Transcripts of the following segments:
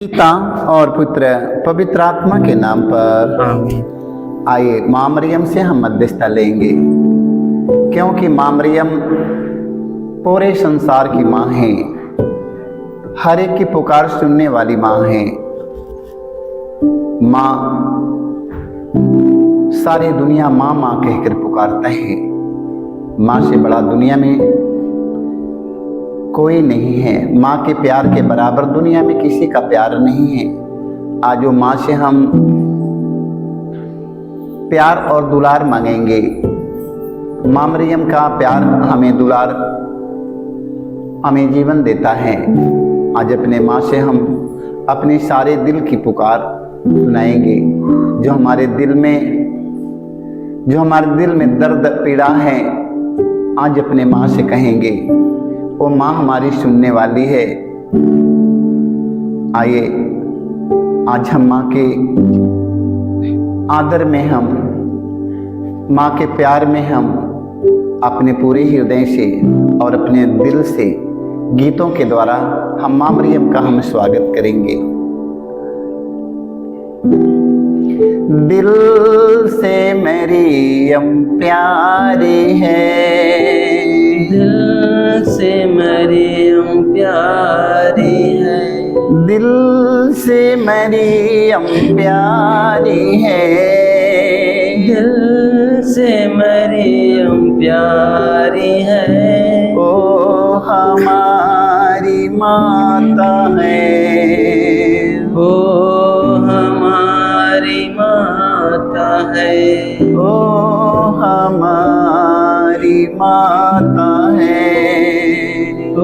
पिता और पुत्र पवित्र आत्मा के नाम पर आमीन। आइए माँ मरियम से हम मध्यस्थता लेंगे, क्योंकि माँ मरियम पूरे संसार की माँ है, हर एक की पुकार सुनने वाली माँ है। माँ सारी दुनिया माँ माँ कहकर पुकारता है। माँ से बड़ा दुनिया में कोई नहीं है। माँ के प्यार के बराबर दुनिया में किसी का प्यार नहीं है। आज वो माँ से हम प्यार और दुलार मांगेंगे। माँ मरियम का प्यार हमें दुलार हमें जीवन देता है। आज अपने माँ से हम अपने सारे दिल की पुकार सुनाएंगे। जो हमारे दिल में दर्द पीड़ा है, आज अपने माँ से कहेंगे। वो माँ हमारी सुनने वाली है। आइए आज हम माँ के आदर में, हम माँ के प्यार में, हम अपने पूरे हृदय से और अपने दिल से गीतों के द्वारा हम माँ मरियम का हम स्वागत करेंगे। दिल से मरियम प्यारी है, दिल से मरियम प्यारी है, दिल से मरियम प्यारी है, दिल से मरियम प्यारी है। ओ हमारी माता है, ओ हमारी माता है, ओ हमारी माता है, ओ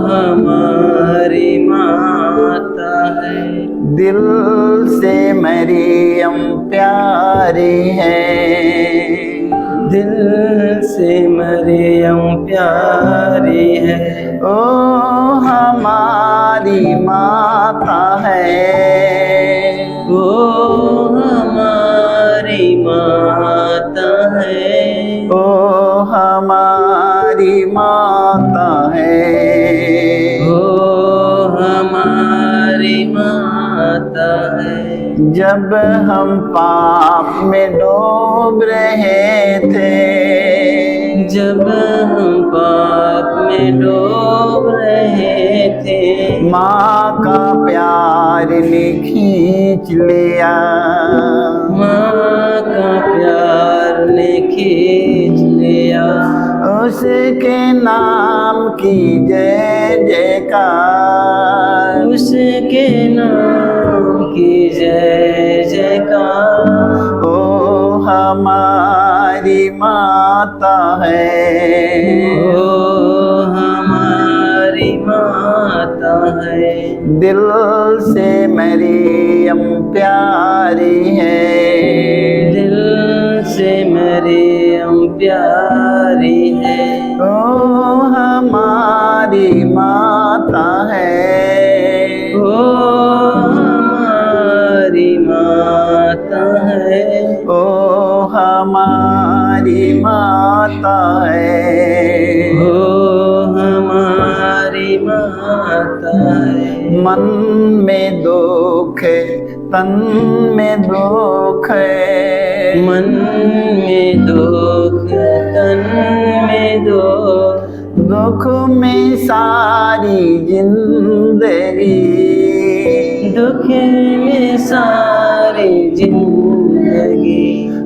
हमारी माता है। दिल से मरियम प्यारी है, दिल से मरियम प्यारी है, ओ हमारी माता है, ओ हमारी माता है, ओ हमारी माता है, ओ हमारी माता है। जब हम पाप में डूब रहे थे, जब हम पाप में डूब रहे थे, माँ का प्यार ने खींच लिया, माँ का प्यार ने खींच लिया। उसके नाम की जय जयकार, उसके नाम की जय जयकार। ओ हमारी माता है, ओ हमारी माता है, दिल से मरियम प्यारी है, दिल से मरियम प्यारी है, ओ हमारी माता है, ओ हमारी माता है, ओ हमारी माता है, ओ हमारी माता है। मन में दुख तन में दुख है, मन में दुख तन में दुख, दुख में सारी जिंदगी, दुख में सारी जिंदगी।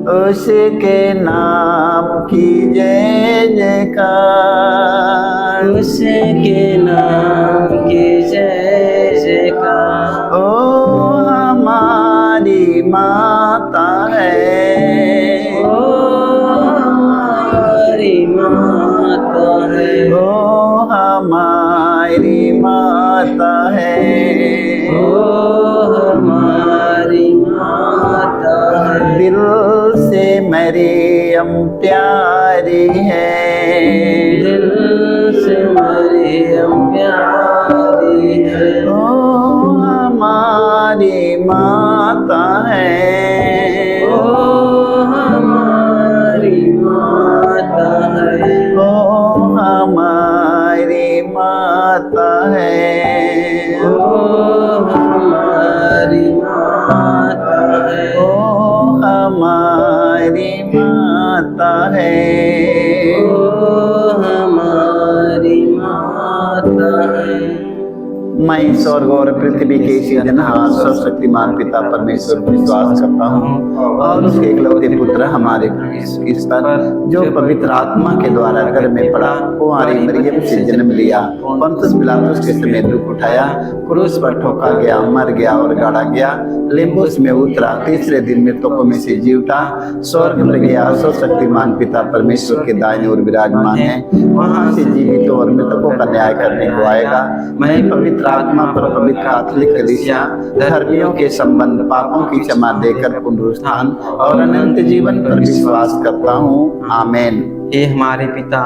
उसके नाम की जय जयकार, उसके नाम की जय जयकार। ओ हमारी माता है, ओ हमारी माता है, ओ हमारी माता है, ओ हमारी माता है। दिल से मरियम प्यारी है, दिल से मरियम प्यारी है, ओ हमारी माता है, ओ हमारी माता है, ओ हमारी माता है, ओ मैं स्वर्ग और पृथ्वी के सृजनहार सर्वशक्तिमान पिता परमेश्वर पर विश्वास करता हूँ और उसके इकलौते पुत्र हमारे प्रभु यीशु क्रिस्त पर, जो पवित्र आत्मा के द्वारा गर्भ में पड़ा, कुंवारी मरियम से जन्म लिया, पंतुस पिलातुस के समय दुख उठाया, क्रूस पर ठोका गया, मर गया और गाड़ा गया, लिम्बुस में उतरा, तीसरे दिन मृतकों में से जी उठा, स्वर्ग में गया, सर्वशक्तिमान पिता परमेश्वर के दाहिने ओर विराजमान है, वहां से जीवितों और मृतकों का न्याय करने को आएगा। मैं पवित्र आत्मा पर पवित्र कैथोलिक कलीसिया, धर्मियों के संबंध, पापों की क्षमा देकर पुनरुत्थान और अनंत जीवन पर विश्वास करता हूँ। आमीन। हे हमारे पिता,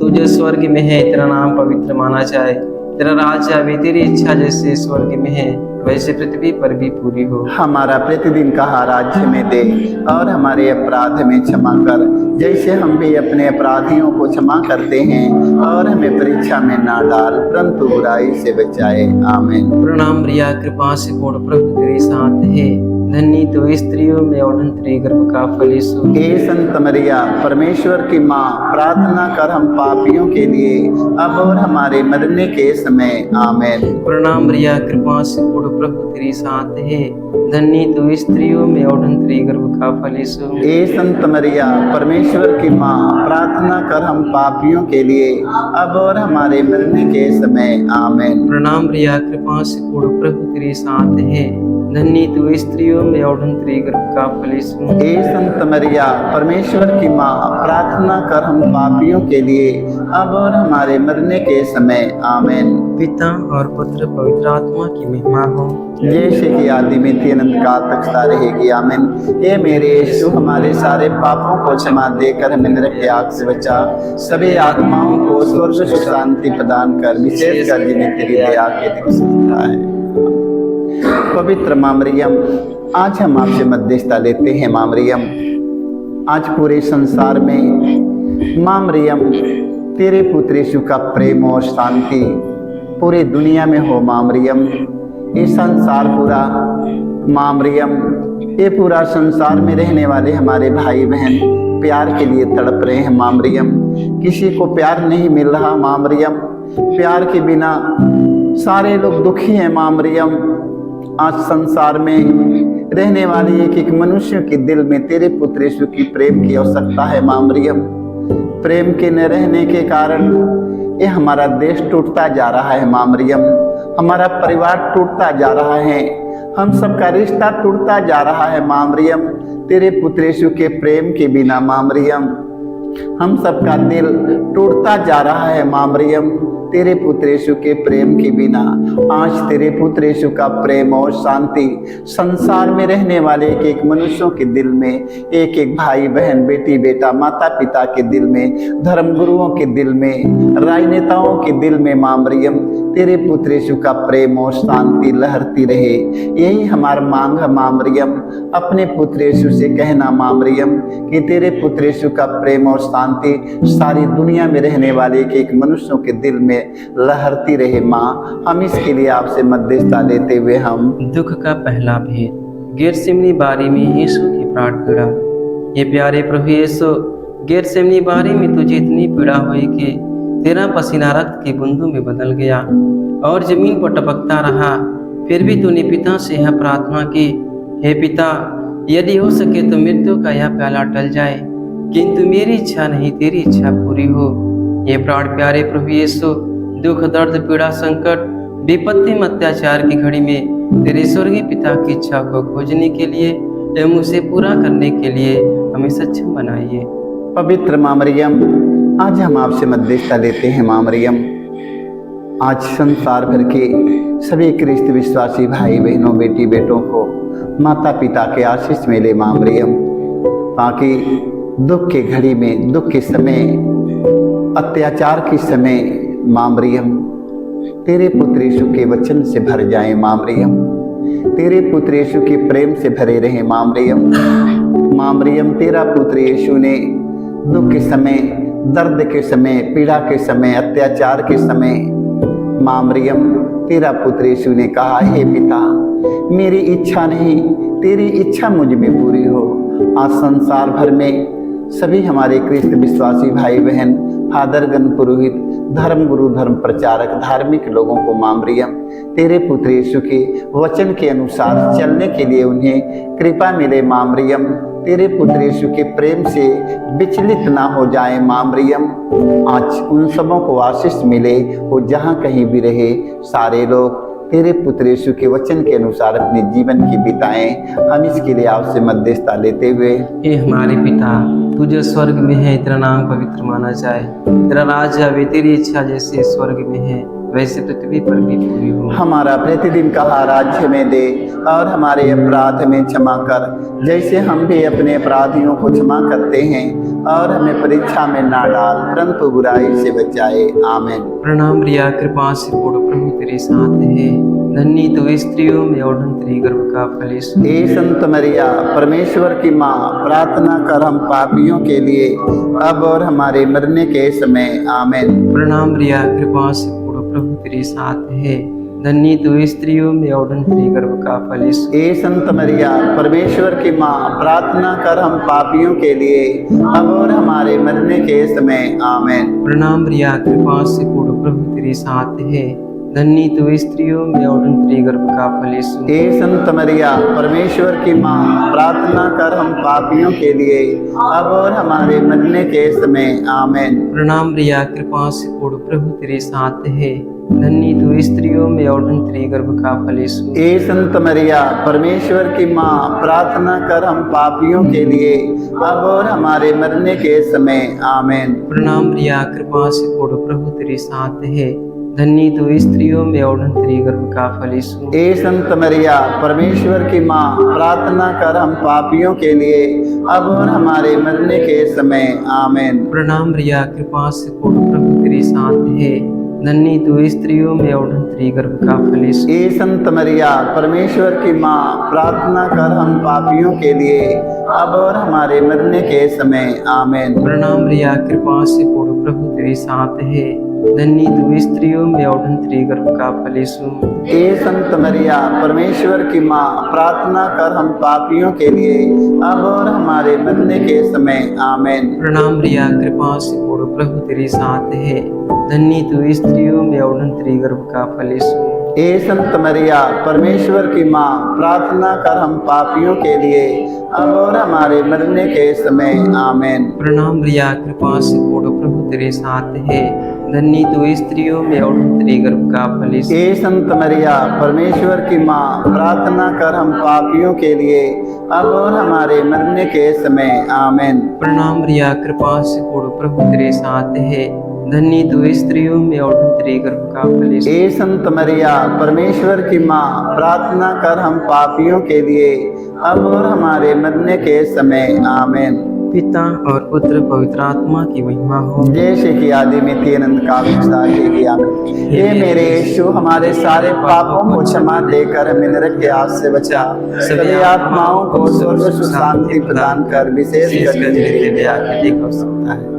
तू जो स्वर्ग में है, तेरा नाम पवित्र माना जाए, तेरा राज्य आवे, तेरी इच्छा जैसे स्वर्ग में है वैसे पृथ्वी पर भी पूरी हो। हमारा प्रतिदिन का आहार हमें दे और हमारे अपराध में क्षमा कर, जैसे हम भी अपने अपराधियों को क्षमा करते हैं, और हमें परीक्षा में ना डाल परंतु बुराई से बचाए। आमीन। प्रणाम मरिया, कृपा से पूर्ण प्रभु तेरे साथ है, धन्य तो स्त्रियों में और तेरे गर्भ का फल यीशु। हे संत मरिया, परमेश्वर की माँ, प्रार्थना कर हम पापियों के लिए अब और हमारे मरने के समय। आमीन। प्रणाम मरिया, कृपा से पूर्ण प्रभु तेरे साथ है, धन्य तो स्त्रियों में और तेरे गर्भ का फल यीशु। हे संत मरिया, परमेश्वर की माँ, प्रार्थना कर हम पापियों के लिए अब और हमारे मरने के समय। आमीन। प्रणाम मरिया, कृपा से पूर्ण प्रभु तेरे साथ है, धन्य तू स्त्रियों में और तेरे गर्भ का फल यीशु। हे संत मरिया, परमेश्वर की माँ, प्रार्थना कर हम पापियों के लिए अब और हमारे मरने के समय। आमीन। पिता और पुत्र पवित्र आत्मा की महिमा हो, जैसे कि आदि में थी अनंत काल तक सदा रहेगी। आमीन। हे मेरे यीशु, हमारे सारे पापों को क्षमा देकर हमें नरक की आग से बचा, सभी आत्माओं को स्वर्ग सुख शांति प्रदान कर, विशेषकर जिन्हें तेरी दया के दिन सुनता है। पवित्र माँ मरियम, आज हम आपसे मध्यस्थता लेते हैं। माँ मरियम, आज पूरे संसार में माँ मरियम तेरे पुत्र यीशु का प्रेम और शांति पूरी दुनिया में हो। माँ मरियम, ये संसार पूरा, माँ मरियम, ये पूरा संसार में रहने वाले हमारे भाई बहन प्यार के लिए तड़प रहे हैं। माँ मरियम, किसी को प्यार नहीं मिल रहा। माँ मरियम, प्यार के बिना सारे लोग दुखी हैं। माँ मरियम, आज संसार में रहने वाली एक एक मनुष्य के दिल में तेरे पुत्र यीशु की प्रेम की आवश्यकता है। माँ मरियम, प्रेम के न रहने के कारण ये हमारा देश टूटता जा रहा है। माँ मरियम, हमारा परिवार टूटता जा रहा है, हम सबका रिश्ता टूटता जा रहा है। माँ मरियम, तेरे पुत्र यीशु के प्रेम के बिना माँ मरियम हम सबका दिल टूटता जा रहा है। माँ मरियम, तेरे पुत्र यीशु के प्रेम के बिना आज तेरे पुत्र यीशु का प्रेम और शांति संसार में रहने वाले एक एक मनुष्यों के दिल में, एक एक भाई बहन, बेटी बेटा, माता पिता के दिल में, धर्म गुरुओं के दिल में, राजनेताओं के दिल में माँ मरियम तेरे पुत्र यीशु का प्रेम और शांति लहरती रहे। यही हमारा मांग है। माँ मरियम, अपने पुत्र यीशु से कहना माँ मरियम कि तेरे पुत्र यीशु का प्रेम और शांति सारी दुनिया में रहने वाले एक एक मनुष्यों के दिल में लहरती रहे। माँ, हम इसके लिए आपसे मध्यस्थता लेते हुए हम दुख का पहला भेद, गेतसेमनी बारी में यीशु की प्राण पीड़ा। ये प्यारे प्रभु यीशु, गेतसेमनी बारी में तुझे इतनी पीड़ा हुई कि तेरा पसीना रक्त की बूंदों में बदल गया और जमीन पर टपकता रहा। फिर भी तूने पिता से यह प्रार्थना की, हे पिता, यदि हो सके तो मृत्यु का यह प्याला टल जाए, किंतु मेरी इच्छा नहीं तेरी इच्छा पूरी हो। ये प्राण प्यारे प्रभु यीशु, दुख दर्द पीड़ा संकट विपत्ति में अत्याचार की घड़ी में तेरे स्वर्गीय पिता की इच्छा को खोजने के लिए एवं उसे पूरा करने के लिए हमें सक्षम बनाइए। पवित्र माँ मरियम, आज हम आपसे मध्यस्थता लेते हैं। माँ मरियम, आज संसार भर के सभी ख्रिस्त विश्वासी भाई बहनों, बेटी बेटों को माता पिता के आशीष मिले। माँ मरियम, ताकि दुख के घड़ी में, दुख के समय, अत्याचार के समय माँ मरियम तेरे पुत्र यीशु के वचन से भर जाए। माँ मरियम, तेरे पुत्र यीशु के प्रेम से भरे रहे। माँ मरियम, माँ मरियम, तेरा पुत्र यीशु ने दुख के समय, दर्द के समय, पीड़ा के समय, अत्याचार के समय, माँ मरियम तेरा पुत्र यीशु ने कहा, हे पिता, मेरी इच्छा नहीं तेरी इच्छा मुझ में पूरी हो। आज संसार भर में सभी हमारे ख्रिस्त विश्वासी भाई बहन, फादरगण, पुरोहित, धर्मगुरु, धर्म प्रचारक, धार्मिक लोगों को मां मरियम तेरे पुत्र यीशु के वचन के अनुसार चलने के लिए उन्हें कृपा मिले। मां मरियम तेरे पुत्र यीशु के प्रेम से विचलित ना हो जाए। मां मरियम आज उन सबों को आशीष मिले, वो जहाँ कहीं भी रहे सारे लोग तेरे पुत्र यीशु के वचन के अनुसार अपने जीवन की बिताएं। हम इसके लिए आपसे मध्यस्थता लेते हुए, हे हमारे पिता, तू जो स्वर्ग में है, तेरा नाम पवित्र माना जाए, तेरा राज्य आवे, तेरी इच्छा जैसे स्वर्ग में है वैसे पृथ्वी पर भी पूरी हो। हमारा प्रतिदिन का आहार आज हमें दे और हमारे अपराध हमें क्षमा कर जैसे हम भी अपने अपराधियों को क्षमा करते हैं, और हमें परीक्षा में ना डाल परंतु बुराई से बचाए। आमीन। प्रणाम रिया, कृपा से पूर्ण प्रभु तेरे साथ है, धन्य तो स्त्रियों में और धन्य तेरी गर्भ का फल यीशु। हे संत मरिया परमेश्वर की माँ, प्रार्थना कर हम पापियों के लिए अब और हमारे मरने के समय। आमीन। प्रणाम रिया, कृपा से पूर्ण प्रभु तेरे साथ है, धन्य तो स्त्रियों में और धन्य तेरी गर्भ का फल यीशु। हे संत मरिया परमेश्वर की माँ, प्रार्थना कर हम पापियों के लिए अब और हमारे मरने के समय। आमीन। प्रणाम रिया, कृपा से पूर्ण प्रभु तेरे साथ है, धन्य तो स्त्रियों में और धन्य तेरी गर्भ का फल यीशु। हे संत मरिया परमेश्वर की माँ, प्रार्थना कर हम पापियों के लिए अब और हमारे मरने के समय। आमीन। प्रणाम रिया, कृपा से पूर्ण प्रभु तेरे साथ है, धन्य तो स्त्रियों में और धन्य तेरी गर्भ का फल यीशु। हे संत मरिया परमेश्वर की माँ, प्रार्थना कर हम पापियों के लिए अब और हमारे मरने के समय। आमीन। प्रणाम रिया, कृपा से पूर्ण प्रभु तेरे साथ है, धन्य तो स्त्रियों में और धन्य तेरी गर्भ का फल यीशु। हे संत मरिया परमेश्वर की माँ, प्रार्थना कर हम पापियों के लिए अब और हमारे मरने के समय। आमीन। प्रणाम रिया, कृपा से पूर्ण प्रभु तेरे साथ है, धन्य तो स्त्रियों में और धन्य तेरी गर्भ का फल यीशु। हे संत मरिया परमेश्वर की माँ, प्रार्थना कर हम पापियों के लिए अब और हमारे मरने के समय। आमीन। प्रणाम रिया, कृपा से पूर्ण प्रभु तेरे साथ है, धन्य तो स्त्रियों में और धन्य तेरी गर्भ का फल यीशु। हे संत मरिया परमेश्वर की माँ, प्रार्थना कर हम पापियों के लिए अब और हमारे मरने के समय। आमीन। प्रणाम रिया, कृपा से पूर्ण प्रभु तेरे साथ है, धन्य तो स्त्रियों में और धन्य तेरी गर्भ का फल यीशु। हे संत मरिया परमेश्वर की माँ, प्रार्थना कर हम पापियों के लिए अब और हमारे मरने के समय। आमीन। प्रणाम रिया, कृपा से पूर्ण प्रभु तेरे साथ है, धन्य तो स्त्रियों में और धन्य तेरी गर्भ का फल यीशु। हे संत मरिया परमेश्वर की माँ, प्रार्थना कर हम पापियों के लिए अब और हमारे मरने के समय। आमीन। प्रणाम रिया, कृपा से पूर्ण प्रभु तेरे साथ है, धन्य तो स्त्रियों में और धन्य तेरी गर्भ का फल यीशु। हे संत मरिया परमेश्वर की माँ, प्रार्थना कर हम पापियों के लिए अब और हमारे मरने के समय। आमीन। पिता और पुत्र पवित्र आत्मा की महिमा हो, जैसे कि आदि में थी अनंत काल में सदा रहेगी। आमीन। हे मेरे यीशु, हमारे सारे पापों को क्षमा देकर हमें नरक के आग से बचा, सभी आत्माओं को स्वर्ग सुख शांति प्रदान कर, विशेष कर तेरे दया के लिए कर सकता है।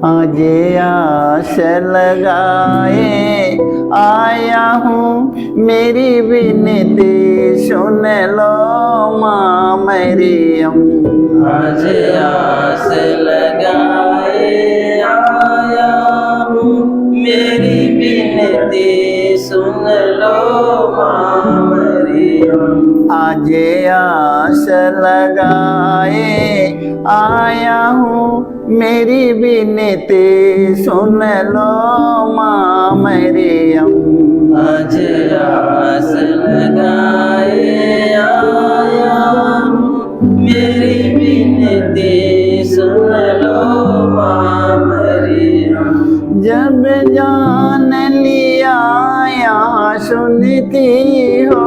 आज आस लगाए आया हूँ, मेरी विनती सुन लो माँ मरियम। आज आस लगाए आया हूँ, मेरी विनती सुन लो माँ मरियम। आज आस लगाए आया हूँ, मेरी विनती सुन लो माँ मरियम। आज आस लगाए आया हूँ, मेरी विनती सुन लो माँ मरियम। जब जान लिया यहाँ सुनती हो,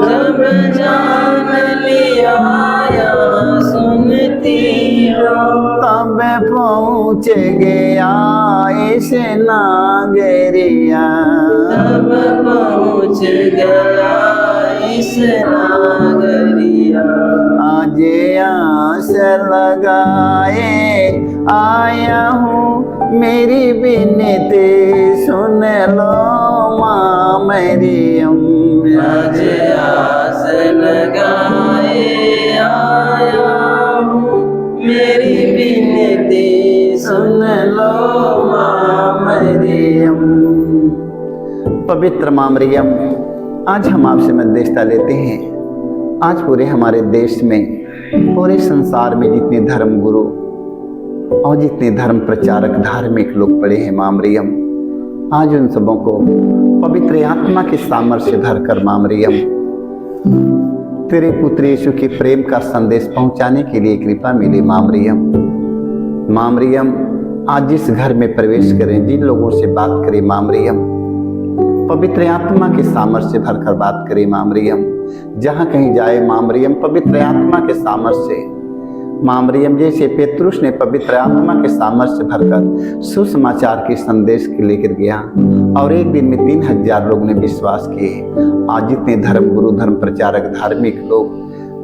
जब जान लिया यहाँ सुनती हो, तब पहुँच गया इस नागरिया। तब पहुँच गया इस नागरिया। आज आस लगाए आया हूँ, मेरी विनती सुन लो माँ मरियम। आज आस लगाए आया हूँ, मेरी विनती सुन लो माँ पवित्र माँ मरियम, आज हम आपसे मध्यस्थता लेते हैं। आज पूरे हमारे देश में, पूरे संसार में जितने धर्म गुरु और जितने धर्म प्रचारक धार्मिक लोग पड़े हैं माँ मरियम, आज उन सबों को पवित्र आत्मा के सामर्थ्य भर कर माँ मरियम तेरे पुत्र यीशु के प्रेम का संदेश पहुंचाने के लिए कृपा मिले माँ मरियम। माँ मरियम, आज जिस घर में प्रवेश करें, जिन लोगों से बात करें माँ मरियम, पवित्र आत्मा के सामर्थ्य से भरकर बात करें माँ मरियम। जहाँ कहीं जाए माँ मरियम, पवित्र आत्मा के सामर्थ्य से माँ मरियम, जैसे पेतरुस ने पवित्र आत्मा के सामर्थ्य से भरकर सुसमाचार के संदेश के लेकर गया और एक दिन में 3000 लोग ने विश्वास किए। आज जितने धर्म गुरु, धर्म प्रचारक, धार्मिक लोग,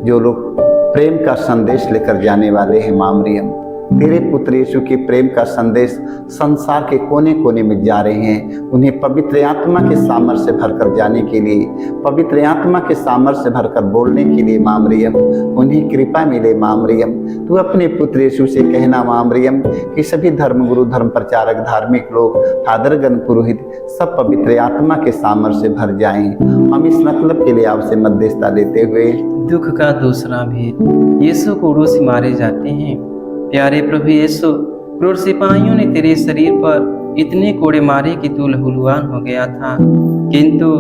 जो लोग प्रेम का संदेश लेकर जाने वाले हैं माँ मरियम, तेरे पुत्र यीशु के प्रेम का संदेश संसार के कोने कोने में जा रहे हैं। उन्हें पवित्र आत्मा के सामर्थ्य से भरकर जाने के लिए, पवित्र आत्मा के सामर्थ्य से भरकर बोलने के लिए माँ मरियम, उन्हें कृपा मिले माँ मरियम। तू अपने पुत्र यीशु से कहना माँ मरियम कि सभी धर्म गुरु, धर्म प्रचारक, धार्मिक लोग, फादरगण, पुरोहित सब पवित्र आत्मा के सामर्थ्य से भर जाएं। हम इस मतलब के लिए आपसे मध्यस्थता लेते हुए दुख का दूसरा भेद, यीशु क्रूस से मारे जाते हैं। प्यारे प्रभु यीशु, क्रूर सिपाहियों ने तेरे शरीर पर इतने कोड़े मारे कि तू लहूलुहान हो गया था, किंतु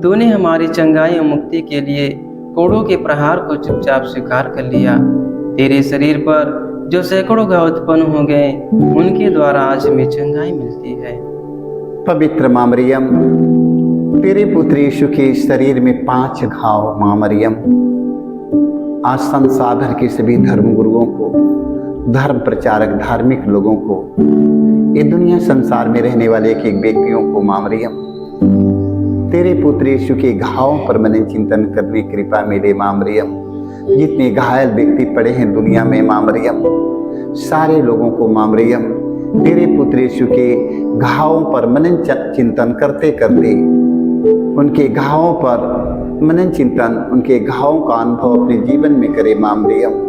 तूने हमारी चंगाई और मुक्ति के लिए कोड़ों के प्रहार को चुपचाप स्वीकार कर लिया। तेरे शरीर पर जो सैकड़ों घाव उत्पन्न हो गए, उनके द्वारा आज हमें चंगाई मिलती है। पवित्र माँ मरियम, तेरे पुत्र यीशु के शरीर में 5 घाव माँ मरियम, आज संसार भर के सभी धर्म गुरुओं को, धर्म प्रचारक, धार्मिक लोगों को, ये दुनिया संसार में रहने वाले एक एक व्यक्तियों को माँ मरियम, तेरे पुत्र यीशु के घावों पर मनन चिंतन करने की कृपा मिले माँ मरियम। जितने घायल व्यक्ति पड़े हैं दुनिया में माँ मरियम, सारे लोगों को माँ मरियम तेरे पुत्र यीशु के घावों पर मनन चिंतन करते करते, उनके घावों पर मनन चिंतन, उनके घावों का अनुभव अपने जीवन में करे माँ मरियम।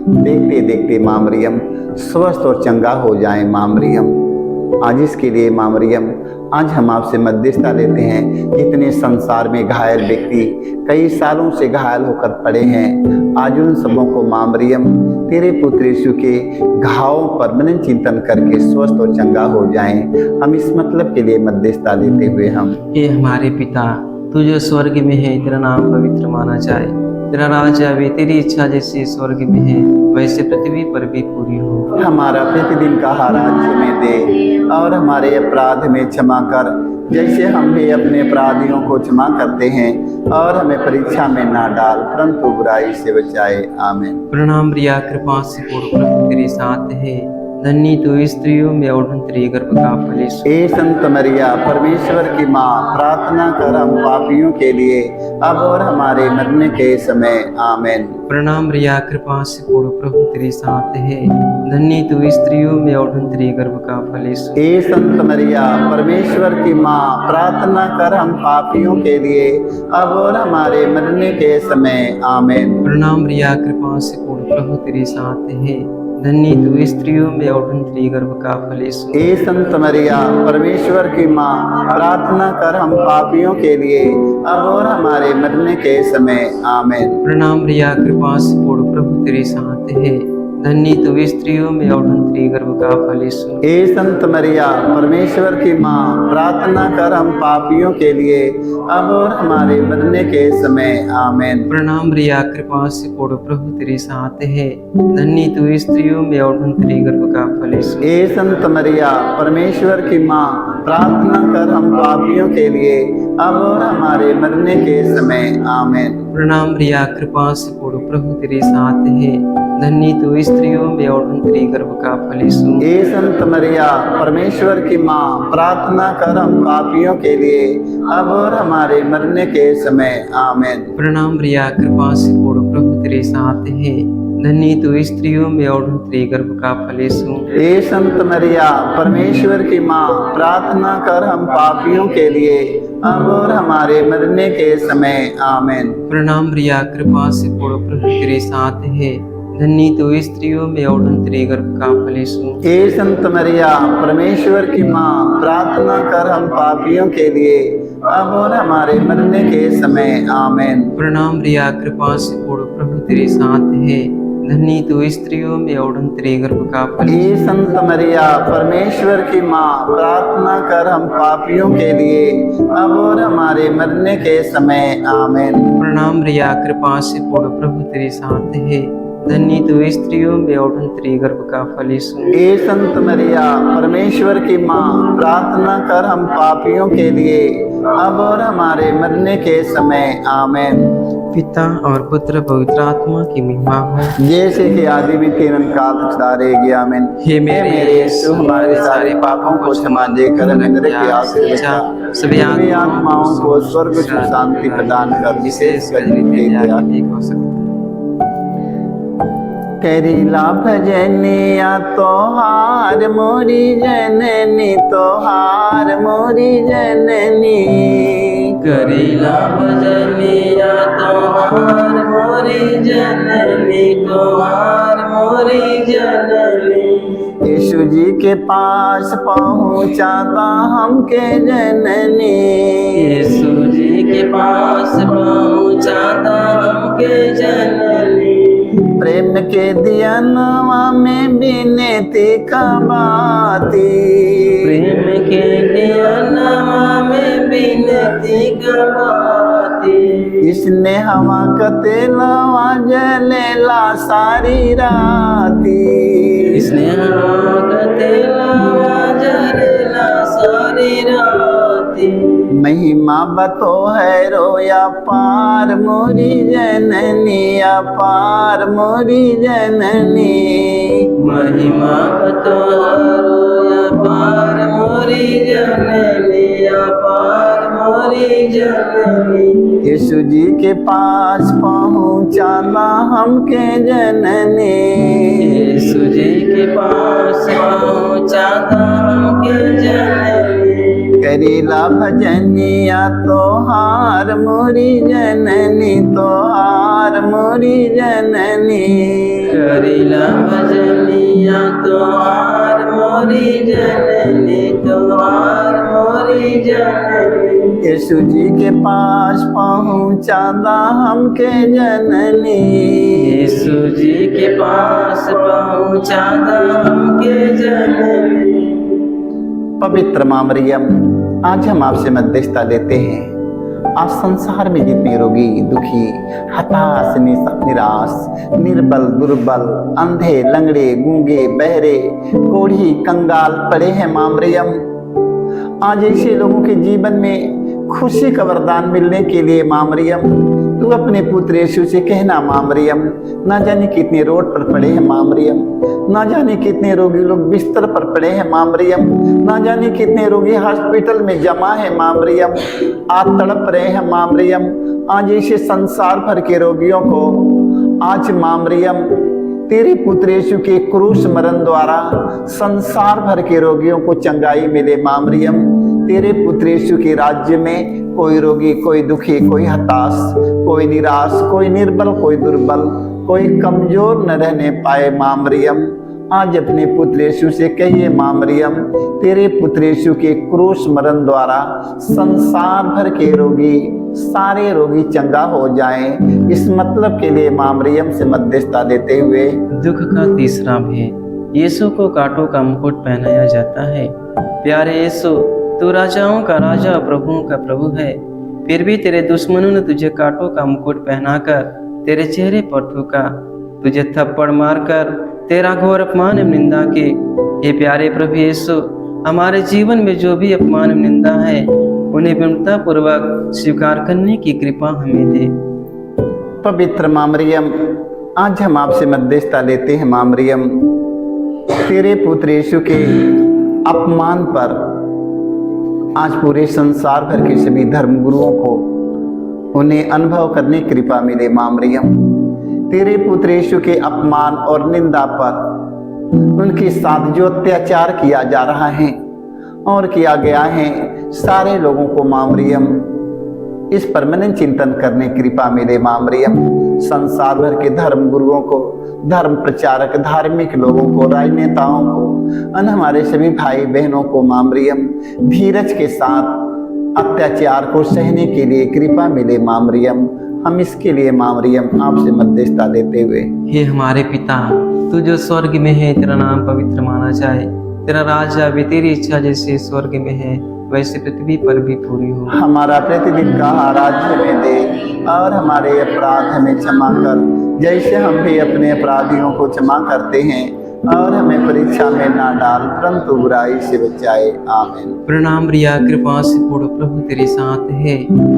देखते देखते माँ मरियम स्वस्थ और चंगा हो जाए माँ मरियम। आज इसके लिए माँ मरियम, आज हम आपसे मध्यस्थता लेते हैं। जितने संसार में घायल व्यक्ति कई सालों से घायल होकर पड़े हैं, आज उन सबों को माँ मरियम तेरे पुत्र यीशु के घावों पर मनन चिंतन करके स्वस्थ और चंगा हो जाएं। हम इस मतलब के लिए मध्यस्थता लेते हुए हम ये हमारे पिता, तू जो स्वर्ग में है, तेरा नाम पवित्र माना जाए, तेरा राज आवे, तेरी इच्छा जैसे स्वर्ग में है वैसे पृथ्वी पर भी पूरी हो। हमारा प्रतिदिन का आहार आज हमें दे और हमारे अपराध में क्षमा कर, जैसे हम भी अपने अपराधियों को क्षमा करते हैं, और हमें परीक्षा में ना डाल परंतु बुराई से बचाए। आमीन। प्रणाम रिया, कृपा से पूर्ण प्रभु तेरे साथ है, धन्य तू स्त्रियों में और तेरे गर्भ का फल यीशु। ए संत मरिया, परमेश्वर की माँ, प्रार्थना कर हम पापियों के लिए अब और हमारे मरने के समय। आमीन। प्रणाम रिया, कृपा से पूर्ण प्रभु तेरे साथ है, धन्य तू स्त्रियों में और तेरे गर्भ का फल यीशु। ए संत मरिया, परमेश्वर की माँ, प्रार्थना कर हम पापियों के लिए अब और हमारे मरने के समय। आमीन। प्रणाम रिया, कृपा से पूर्ण प्रभु तेरे साथ है, धन्य तू स्त्रियों में और तेरे गर्भ का फल यीशु। ए संत मरिया, परमेश्वर की माँ, प्रार्थना कर हम पापियों के लिए अब और हमारे मरने के समय। आमीन। प्रणाम रिया, कृपा से पूर्ण प्रभु तेरे साथ है, धन्य तू स्त्रियों में और तेरे गर्भ का फल यीशु। ए संत मरिया, परमेश्वर की माँ, प्रार्थना कर हम पापियों के लिए अब और हमारे मरने के समय। आमीन। प्रणाम रिया, कृपा से पूर्ण प्रभु तेरे साथ है, धन्य तू स्त्रियों में और तेरे गर्भ का फल यीशु। ए संत मरिया, परमेश्वर की माँ, प्रार्थना कर हम पापियों के लिए अब और हमारे मरने के समय। आमीन। प्रणाम रिया, कृपा से पूर्ण प्रभु तेरे साथ है, धन्य तू स्त्रियों में और तेरे गर्भ का फल यीशु। ए संत मरिया, परमेश्वर की माँ, प्रार्थना कर हम पापियों के लिए अब और हमारे मरने के समय। आमीन। प्रणाम रिया, कृपा से पूर्ण प्रभु तेरे साथ है, धन्य तू स्त्रियों में और तेरे गर्भ का फल यीशु। ए संत मरिया, परमेश्वर की माँ, प्रार्थना कर हम पापियों के लिए अब और हमारे मरने के समय। आमीन। प्रणाम रिया, कृपा से पूर्ण प्रभु तेरे साथ है, धन्य तू स्त्रियों में और तेरे गर्भ का फल यीशु। ए संत मरिया, परमेश्वर की माँ, प्रार्थना कर हम पापियों के लिए अब और हमारे मरने के समय आमीन। प्रणाम रिया, कृपा से पूर्ण, प्रभु तेरे साथ है, धन्य तू स्त्रियों में और तेरे गर्भ का फल। हे संत मरिया, परमेश्वर की माँ, प्रार्थना कर हम पापियों के लिए अब और हमारे मरने के समय आमीन। प्रणाम रिया, कृपा से पूर्ण, प्रभु तेरे साथ है, धन्य तू स्त्रियों में और तेरे गर्भ का फल यीशु। हे संत मरिया, परमेश्वर की माँ, प्रार्थना कर हम पापियों के लिए अब और हमारे मरने के समय आमीन। पिता और पुत्र पवित्र आत्मा की महिमा हो, जैसे कि आदि में तीन काल सदा रहेगी आमीन। हे मेरे यीशु, हमारे सारे पापों को क्षमा देकर हमें नरक की आग से बचा। सभी आत्माओं को स्वर्ग सुख शांति प्रदान कर, विशेष कर हो सकता है। तेरी ला भजनिया तोहार मोरी जननी, तोहार मोरी जननी। करीला भजनिया तोहार मोरी जननी, तोहार मोरी जननी। यीशु जी के पास पहुँचाता हमके जननी, यीशु जी के पास पहुँचाता हमके जननी। प्रेम के दियनवा में बिनती कबाती, प्रेम के दियनवा में बिनती कबाती। इसने हवा कतेलवा जलेला सारी राती, इसने हवा कतेलवा जलेला सारी राती। महिमा बतो है रोया पार मोरी जननी, अपार मोरी जननी। महिमा बतोरो पार मोरी जननी, अपार मोरी जननी। यीशु जी के पास पहुँचाना हमके जननी, यीशु जी के पास पहुँचाता हमके जननी। करीला भजनिया तोहार मोरी जननी, तोहार मोरी जननी। करीला भजनिया तोहार मोरी जननी, तोहार मोरी जननी। यीशु जी के पास पहुँचाना हमके जननी, यीशु जी के पास पहुँचाता हमके जननी। पवित्र माँ मरियम, आज हम आपसे मध्यस्थता लेते हैं। आज संसार में जितने रोगी, दुखी, हताश, निराश, निर्बल, दुर्बल, अंधे, लंगड़े, गूंगे, बहरे, कोढ़ी, कंगाल पड़े हैं माँ मरियम, आज ऐसे लोगों के जीवन में खुशी का वरदान मिलने के लिए माँ मरियम, तू अपने पुत्र यीशु से कहना माँ मरियम, ना जाने कितने रोड पर पड़े हैं माँ मरियम, ना जाने कितने रोगी लोग बिस्तर पर पड़े हैं माँ मरियम, ना जाने कितने रोगी हॉस्पिटल में जमा है माँ मरियम, आज तड़प रहे हैं माँ मरियम। आज ऐसे संसार भर के रोगियों को आज माँ मरियम तेरे पुत्र यीशु के क्रूस मरण द्वारा संसार भर के रोगियों को चंगाई मिले माँ मरियम। तेरे पुत्र यीशु के राज्य में कोई रोगी, कोई दुखी, कोई हताश, कोई निराश, कोई निर्बल, कोई दुर्बल, कोई कमजोर न रहने पाए माँ मरियम। आज अपने पुत्र यीशु से कहिए माँ मरियम, तेरे पुत्र यीशु के क्रूस मरण द्वारा संसार भर के रोगी, सारे रोगी चंगा हो जाएं। इस मतलब के लिए माँ मरियम से मध्यस्थता देते हुए दुख का तीसरा भेद, यीशु को कांटों का मुकुट पहनाया जाता है। प्यारे यीशु, तू राजाओं का राजा, प्रभुओं का प्रभु है, फिर भी तेरे दुश्मनों ने तुझे कांटों का मुकुट पहनाकर तेरे चेहरे पर थूका, तुझे थप्पड़ मारकर तेरा घोर अपमान एवं निंदा की। हे प्यारे प्रभु यीशु, हमारे जीवन में जो भी अपमान एवं निंदा है उन्हें विनम्रता पूर्वक स्वीकार करने की कृपा हमें दे। पवित्र माँ मरियम, आज हम आपसे मध्यस्थता लेते हैं माँ मरियम, तेरे पुत्र यीशु के अपमान पर आज पूरे संसार भर के सभी धर्म गुरुओं को उन्हें अनुभव करने की कृपा मिले माँ मरियम। तेरे पुत्र यीशु के अपमान और निंदा पर उनके साथ जो अत्याचार किया जा रहा है और किया गया है, सारे लोगों को माँ मरियम इस पर मनन चिंतन करने की कृपा मिले माँ मरियम। संसार भर के धर्म गुरुओं को, धर्म प्रचारक, धार्मिक लोगों को, राजनेताओं को, हमारे सभी भाई बहनों को माँ मरियम धीरज के साथ अत्याचार को सहने के लिए कृपा मिले माँ मरियम, हम इसके लिए माँ मरियम आपसे मध्यस्थता लेते हुए। हे हमारे पिता, तू जो स्वर्ग में है, तेरा नाम पवित्र माना जाए, तेरा राज्य आवे, तेरी इच्छा जैसे स्वर्ग में है वैसे पृथ्वी पर भी पूरी हो। हमारा प्रतिदिन का आहार आज हमें दे, और हमारे अपराध हमें क्षमा कर जैसे हम भी अपने अपराधियों को क्षमा करते हैं, और हमें परीक्षा में ना डाल परंतु बुराई से बचाए। आमीन। प्रणाम रिया, कृपा से पूर्ण, प्रभु तेरे साथ है,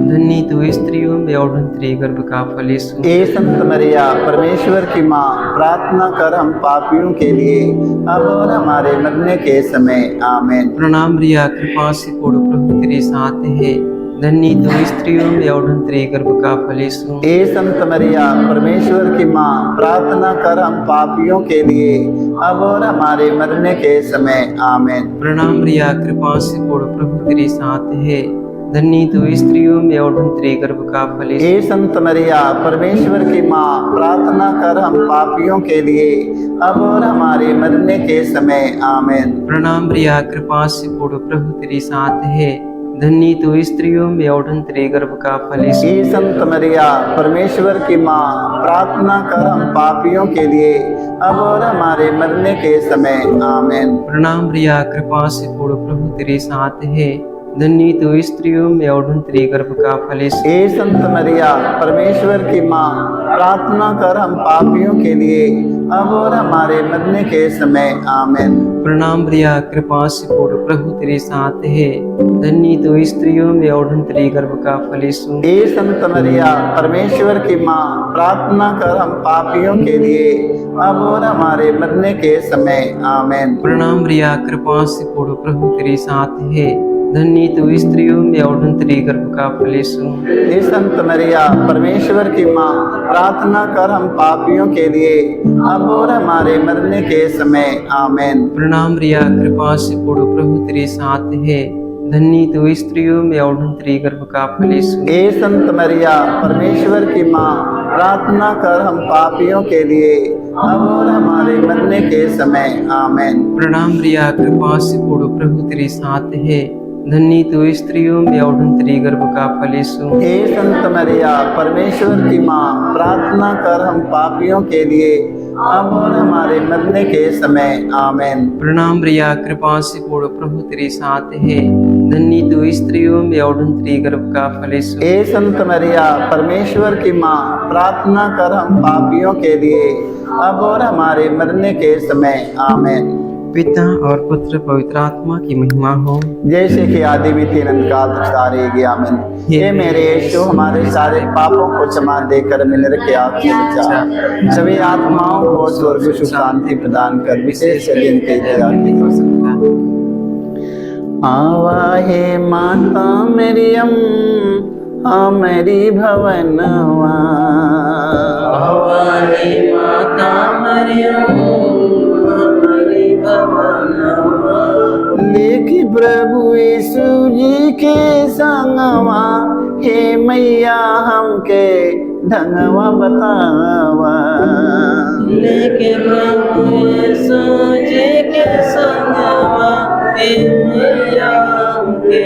धन्य तू स्त्रियों में और तेरे गर्भ का फल यीशु। ए संत मरिया, परमेश्वर की माँ, प्रार्थना कर हम पापियों के लिए अब और हमारे मरने के समय। आमीन। प्रणाम रिया, कृपा से पूर्ण, प्रभु तेरे साथ है, धन्य तू स्त्रियों में और तेरे गर्भ का फल यीशु। ए संत मरिया, परमेश्वर की माँ, प्रार्थना कर हम पापियों के लिए अब और हमारे मरने के समय। आमीन। प्रणाम रिया, कृपा से पूर्ण, प्रभु तेरे साथ है, धन्य तू स्त्रियों में और तेरे गर्भ का फल यीशु। ए संत मरिया, परमेश्वर की माँ, प्रार्थना कर हम पापियों के लिए अब और हमारे मरने के समय। आमीन। प्रणाम रिया, कृपा से पूर्ण, प्रभु तेरे साथ है, धन्य तू स्त्रियों में और तेरे गर्भ का फल यीशु। ए संत मरिया, परमेश्वर की माँ, प्रार्थना कर हम पापियों के लिए अब और हमारे मरने के समय। आमीन। प्रणाम रिया, कृपा से पूर्ण, प्रभु तेरे साथ है, धन्य तू स्त्रियों में और तेरे गर्भ का फल यीशु। ए संत मरिया, परमेश्वर की माँ, प्रार्थना कर हम पापियों के लिए अब और हमारे मरने के समय। आमीन। प्रणाम रिया, कृपा से पूर्ण, प्रभु तेरे साथ है, धन्य तू स्त्रियों में और तेरे गर्भ का फल यीशु। ए संत मरिया, परमेश्वर की माँ, प्रार्थना कर हम पापियों के लिए अब और हमारे मरने के समय। आमीन। प्रणाम रिया, कृपा से पूर्ण, प्रभु तेरे साथ है, धन्य तू स्त्रियों में और तेरे गर्भ का फल यीशु। हे संत मरिया, परमेश्वर की माँ, प्रार्थना कर हम पापियों के लिए अब और हमारे मरने के समय। आमीन। प्रणाम रिया, कृपा से पूर्ण, प्रभु तेरे साथ है, धन्य तू स्त्रियों में और तेरे गर्भ का फल यीशु। हे संत मरिया, परमेश्वर की माँ, प्रार्थना कर हम पापियों के लिए अब और हमारे मरने के समय। आमीन। प्रणाम रिया, कृपा से पूर्ण, प्रभु तेरे साथ है, धन्य तू स्त्रियों में और तेरे गर्भ का फल यीशु। हे संत मरिया, परमेश्वर की माँ, प्रार्थना कर हम पापियों के लिए अब और हमारे मरने के समय। आमीन। प्रणाम रिया, कृपा से पूर्ण, प्रभु तेरे साथ है, धन्य तू स्त्रियों में और तेरे गर्भ का फल यीशु। हे संत मरिया, परमेश्वर की माँ, प्रार्थना कर हम पापियों के लिए अब और हमारे मरने के समय। आमीन। पिता और पुत्र पवित्र आत्मा की महिमा हो, जैसे कि आदि में थी अनंत काल तक सारे गए। आमीन। हे मेरे यीशु, हमारे सारे पापों को क्षमा देकर मिल के आपसे बचा, सभी आत्माओं को स्वर्ग सुख शांति प्रदान कर, विशेष जिनके इंतजार हो सकता है। आवा हे माता मरियम, हमारी भवनवा। आवा हे माता मरियम, हमारी भवनवा। लेके प्रभु यीशु जी के संगवा, हे मैया हमके ढंगवा बतावा। लेके प्रभु यीशु जी के संगवा, हे मैया हमके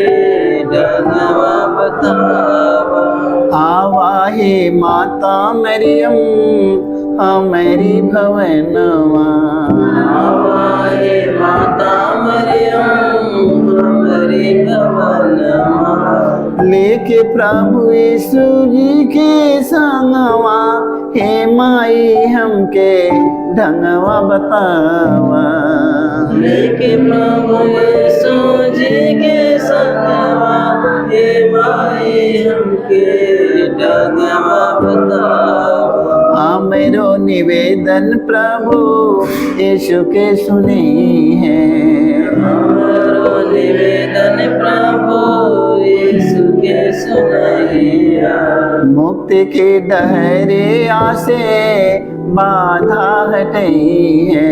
ढंगवा बतावा। आवा हे माता मरियम, हमारी भवनवा। आवा हे माता मरियम, हमारी भवनवा। लेके प्रभु यीशु जी के संगवा, हे माई हमके ढंगवा बतावा। लेके प्रभु यीशु जी के संगवा, हे माई हमके ढंगवा बतावा। मेरो निवेदन प्रभु यीशु के सुनी है। हमारो निवेदन प्रभु यीशु के सुनैया। मुक्ति के डहरे आसे बाधा हटई है।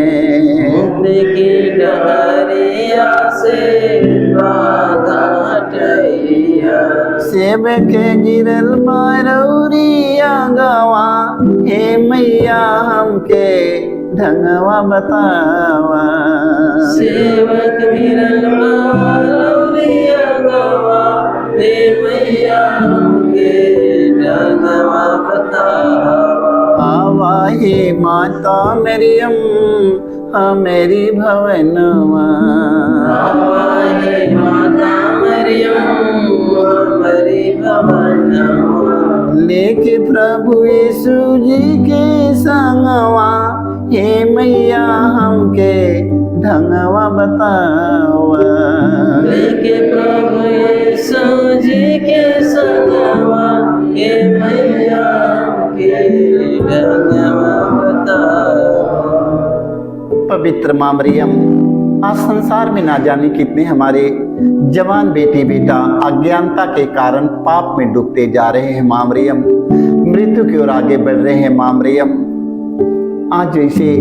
मुक्ति की डहरिया से बाधा हटैया। सेवक गिरल मारौरिया गवा, हे मैया हमके ढंगवा बतावा। सेवक गिरल मारौरिया गवा, हे मैया हमके डगवा बतावा। आवा हे माता मरियम मेरी भवनवा। आवा हे माता मरियम हमारी भवनवा। लेके प्रभु यीशु जी के संगवा हे मैया हमके ढंगवा बतावा। लेके प्रभु यीशु जी के संगवा हे मैया हमके डगवा बतावा। पवित्र माँ मरियम, आज संसार में ना जाने कितने हमारे जवान बेटी बेटा अज्ञानता के कारण पाप में डूबते जा रहे हैं माँ मरियम, मृत्यु की ओर आगे बढ़ रहे हैं माँ मरियम। आज जैसे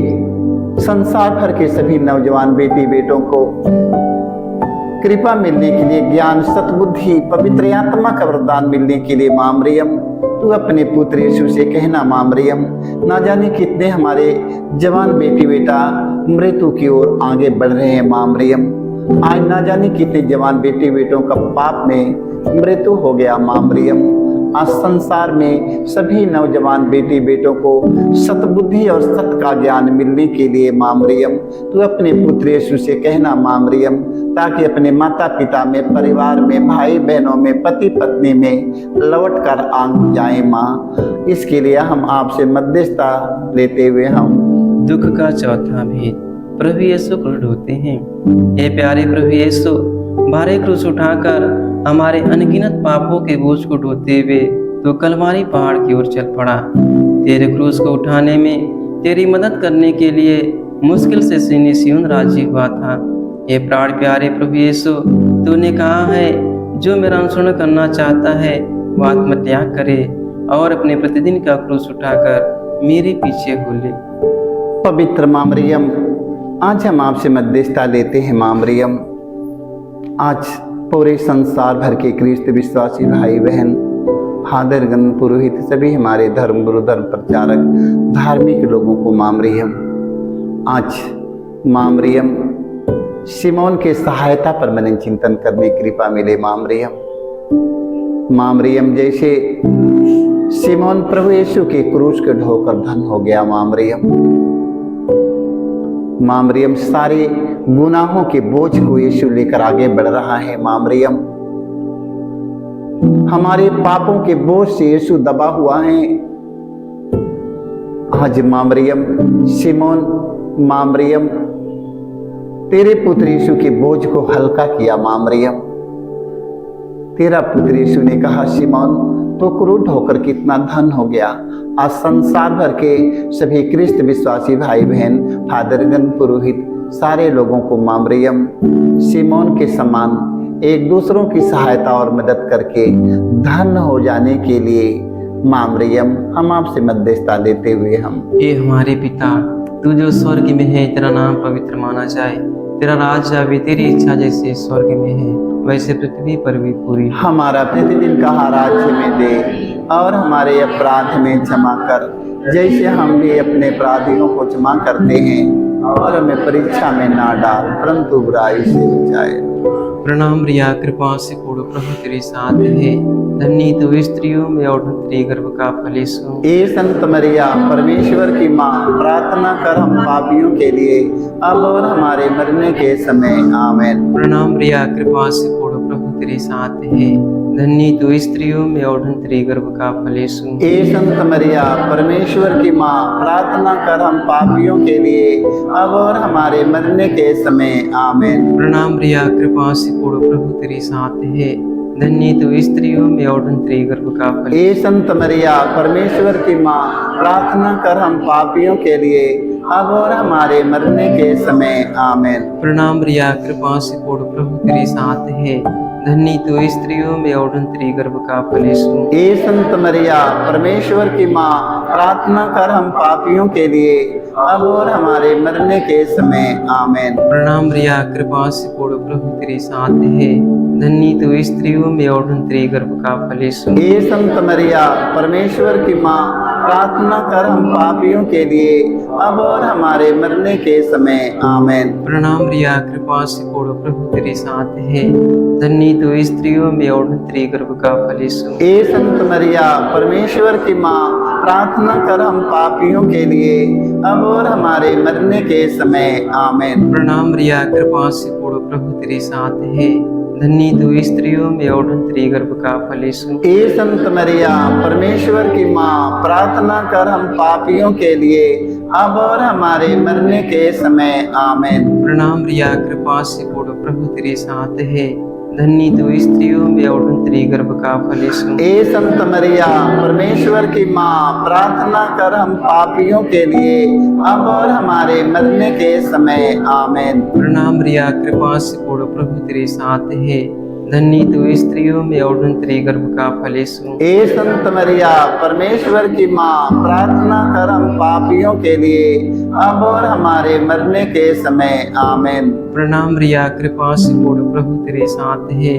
संसार भर के सभी नौजवान बेटी बेटों को कृपा मिलने के लिए, ज्ञान सतबुद्धि पवित्र आत्मा का वरदान मिलने के लिए माँ मरियम तू अपने पुत्र यीशु से कहना माँ मरियम, ना जाने कितने हमारे जवान बेटी बेटा मृत्यु की ओर आगे बढ़ रहे हैं माँ मरियम। आज ना जाने कितने जवान बेटी बेटों का पाप में मृत्यु हो गया माँ मरियम। आज संसार में सभी नौजवान बेटी बेटों को सतबुद्धि और सत का ज्ञान मिलने के लिए माँ मरियम तू अपने पुत्र यीशु से कहना माँ मरियम, ताकि अपने माता पिता में, परिवार में, भाई बहनों में, पति पत्नी में लौट कर आ जाए माँ। इसके लिए हम आपसे मध्यस्थता लेते हुए हम दुख का चौथा भेद प्रभु यीशु को ढोते हैं। हे प्यारे प्रभु यीशु, भारे क्रूस उठाकर हमारे अनगिनत पापों के बोझ को ढोते हुए तो कलवारी पहाड़ की ओर चल पड़ा। तेरे क्रूस को उठाने में तेरी मदद करने के लिए मुश्किल से सिय्योन राजी हुआ था। हे प्राण प्यारे प्रभु यीशु, तूने कहा है जो मेरा अनुसरण करना चाहता है वह आत्मत्याग करे और अपने प्रतिदिन का क्रूस उठाकर मेरे पीछे हो ले। पवित्र माँ मरियम, आज हम आपसे मध्यस्थता लेते हैं माँ मरियम। आज पूरे संसार भर के ख्रिस्त विश्वासी भाई बहन, फादरगण, पुरोहित, सभी हमारे धर्म गुरु, धर्म प्रचारक, धार्मिक लोगों को माँ मरियम, आज माँ मरियम सिमोन के सहायता पर मन चिंतन करने की कृपा मिले माँ मरियम। माँ मरियम जैसे सिमोन प्रभु यीशु के क्रूस के ढोकर धन हो गया माँ मरियम। माँ मरियम सारे गुनाहों के बोझ को यीशु लेकर आगे बढ़ रहा है माँ मरियम। हमारे पापों के बोझ से यीशु दबा हुआ है। आज माँ मरियम, सिमोन माँ मरियम तेरे पुत्र यीशु के बोझ को हल्का किया माँ मरियम। तेरा पुत्र यीशु ने कहा, सिमोन तो क्रूर होकर कितना धन हो गया। आज संसार भर के सभी ख्रिस्त विश्वासी भाई बहन, फादरगण, पुरोहित, सारे लोगों को माँ मरियम सिमोन के समान एक दूसरों की सहायता और मदद करके धन हो जाने के लिए माँ मरियम हम आपसे मध्यस्थता लेते हुए हम हे हमारे पिता, तू जो स्वर्ग में है, तेरा नाम पवित्र माना जाए, तेरा राज्य आवे, तेरी इच्छा जैसे स्वर्ग में है वैसे पृथ्वी पर भी पूरी। हमारा प्रतिदिन का आहार में दे और हमारे अपराध में क्षमा कर, जैसे हम भी अपने अपराधियों को क्षमा करते हैं, और हमें परीक्षा में ना डाल परंतु बुराई से बचाए। प्रणाम रिया, कृपा से पूर्ण प्रभु तेरे साथ है, धन्य तू स्त्रियों में और तेरे गर्भ का फल यीशु। ए संत मरिया परमेश्वर की माँ, प्रार्थना कर हम पापियों के लिए अब और हमारे मरने के समय आमीन। प्रणाम रिया, कृपा से पूर्ण प्रभु तेरे साथ है, धन्य तू स्त्रियों में और तेरे गर्भ का फल यीशु। ए संत मरिया परमेश्वर की माँ, प्रार्थना कर हम पापियों के लिए अब और हमारे मरने के समय आमीन। प्रणाम रिया, कृपा से पूर्ण प्रभु तेरे साथ है, धन्य तू स्त्रियों में और तेरे गर्भ का फल। ए संत मरिया परमेश्वर की माँ, प्रार्थना कर हम पापियों के लिए अब और हमारे मरने के समय आमीन। प्रणाम रिया, कृपा से पूर्ण प्रभु तेरे साथ है, धन्य तू स्त्रियों में और तेरे गर्भ का फल यीशु। ए संत मरिया परमेश्वर की माँ, प्रार्थना कर हम पापियों के लिए अब और हमारे मरने के समय आमीन। प्रणाम रिया, कृपा से पूर्ण प्रभु तेरे साथ है, धन्य तू स्त्रियों में और तेरे गर्भ का फल यीशु। ए संत मरिया परमेश्वर की माँ, प्रार्थना कर हम पापियों के लिए अब और हमारे मरने के समय आमीन। प्रणाम रिया, कृपा से पूर्ण प्रभु तेरे साथ है, धन्य तू स्त्रियों में और तेरे गर्भ का फल यीशु। ए संत मरिया परमेश्वर की माँ, प्रार्थना कर हम पापियों के लिए अब और हमारे मरने के समय आमीन। प्रणाम मरिया, कृपा से पूर्ण, प्रभु तेरे साथ है। धन्य तू स्त्रियों में और तेरे गर्भ का फल यीशु। ए संत मरिया परमेश्वर की माँ, प्रार्थना कर हम पापियों के लिए अब और हमारे मरने के समय आमीन। प्रणाम मरिया, कृपा से पूर्ण, प्रभु तेरे साथ है। धन्य तू स्त्रियों में और तेरे गर्भ का फल यीशु। ए संत मरिया परमेश्वर की माँ, प्रार्थना कर हम पापियों के लिए अब और हमारे मरने के समय आमीन। प्रणाम मरिया, कृपा से पूर्ण, प्रभु तेरे साथ है। धन्य तू स्त्रियों में और तेरे गर्भ का फल यीशु। ए संत मरिया परमेश्वर की माँ, प्रार्थना कर हम पापियों के लिए अब और हमारे मरने के समय आमीन। प्रणाम मरिया, कृपा से पूर्ण, प्रभु तेरे साथ है।